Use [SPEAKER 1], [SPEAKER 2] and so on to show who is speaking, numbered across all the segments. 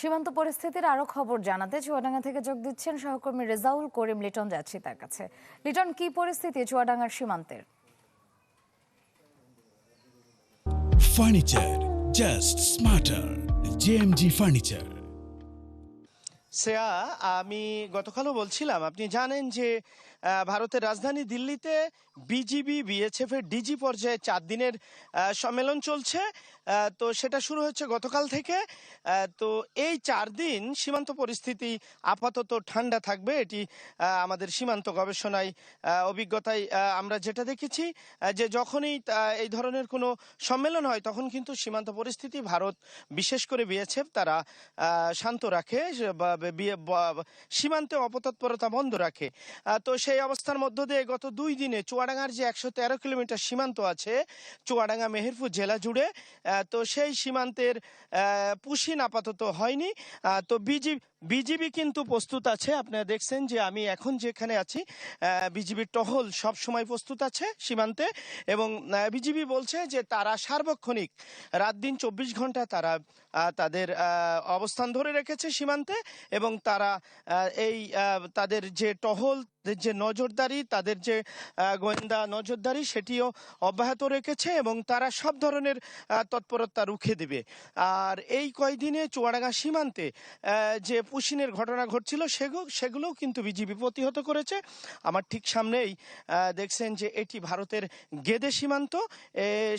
[SPEAKER 1] সীমান্ত পরিস্থিতির আরো খবর জানাতে চুয়াডাঙ্গা থেকে যোগ দিচ্ছেন সহকর্মী রেজাউল করিম লিটন। যাচ্ছি তার কাছে। লিটন, কি পরিস্থিতি চুয়াডাঙ্গার সীমান্তের?
[SPEAKER 2] Furniture just smarter, JMG furniture.
[SPEAKER 3] Shreya, আমি গতকালও বলছিলাম, আপনি জানেন যে ভারতের রাজধানী দিল্লিতে বিজিবি বিএসএফ এর ডিজি পর্যায়ে 4 দিনের সম্মেলন চলছে। তো সেটা শুরু হচ্ছে গতকাল থেকে। তো এই 4 দিন সীমান্ত পরিস্থিতি আপাতত ঠান্ডা থাকবে, এটি আমাদের সীমান্ত গবেষণায় অভিজ্ঞতায় আমরা যেটা দেখেছি, যে যখনই এই ধরনের কোনো সম্মেলন হয় তখন কিন্তু সীমান্ত পরিস্থিতি ভারত, বিশেষ করে বিএসএফ, তারা শান্ত রাখে, সীমান্তে অপতৎপরতা বন্ধ রাখে। তো সেই অবস্থার মধ্য দিয়ে গত 2 দিনে চুয়াডাঙ্গার যে 113 কিলোমিটার সীমান্ত আছে চুয়াডাঙ্গা মেহেরপুর জেলা জুড়ে, তো সেই সীমান্তের পুশিন আপাতত হয়নি। তো বিজিবি কিন্তু প্রস্তুত আছে। আপনারা দেখছেন যে আমি এখন যেখানে আছি, বিজিবির টহল সব সময় প্রস্তুত আছে সীমান্তে, এবং বিজিবি বলছে যে তারা সার্বক্ষণিক রাত দিন 24 ঘন্টা তারা তাদের অবস্থান ধরে রেখেছে সীমান্তে, এবং তারা এই তাদের যে টহল, যে নজরদারি, তাদের যে গোয়েন্দা নজরদারি, সেটিও অব্যাহত রেখেছে, এবং তারা সব ধরনের তৎপরতা রুখে দেবে। আর এই কয়দিনে চুয়াডাঙ্গা সীমান্তে যে পুশিনের ঘটনা ঘটছিল সেগুলোও কিন্তু বিজিবি প্রতিহত করেছে। আমার ঠিক সামনেই দেখছেন যে এটি ভারতের গেদে সীমান্ত,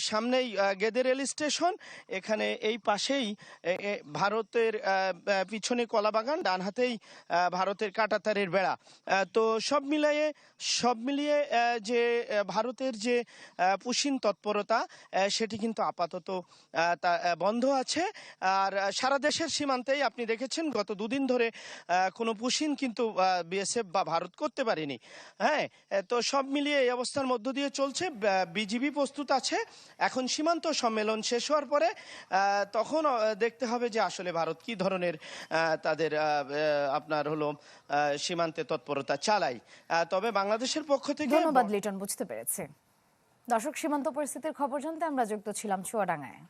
[SPEAKER 3] সামনেই গেদে রেল স্টেশন, এখানে এই পাশেই ভারতের পিছনে কলাবাগান, ডান হাতেই ভারতের কাঁটাতারের বেড়া। তো সব মিলিয়ে যে ভারতের যে পুশিন তৎপরতা, সেটি কিন্তু আপাতত বন্ধ আছে। আর সারা দেশের সীমান্তেই আপনি দেখেছেন গত 2 দিন ধরে কোনো পুশিন কিন্তু বিএসএফ বা ভারত করতে পারেনি। হ্যাঁ, তো সব মিলিয়ে এই অবস্থার মধ্য দিয়ে চলছে। বিজিবি প্রস্তুত আছে। এখন সীমান্ত সম্মেলন শেষ হওয়ার পরে তখন দেখতে হবে যে আসলে ভারত কি ধরনের তাদের আপনার হলো সীমান্তে তৎপরতা চালায়। তবে বাংলাদেশের পক্ষ থেকে
[SPEAKER 1] ধন্যবাদ লিটন, বুঝতে পেরেছি। দর্শক, সীমান্ত পরিস্থিতির খবর জানতে আমরা যুক্ত ছিলাম চুয়াডাঙ্গায়।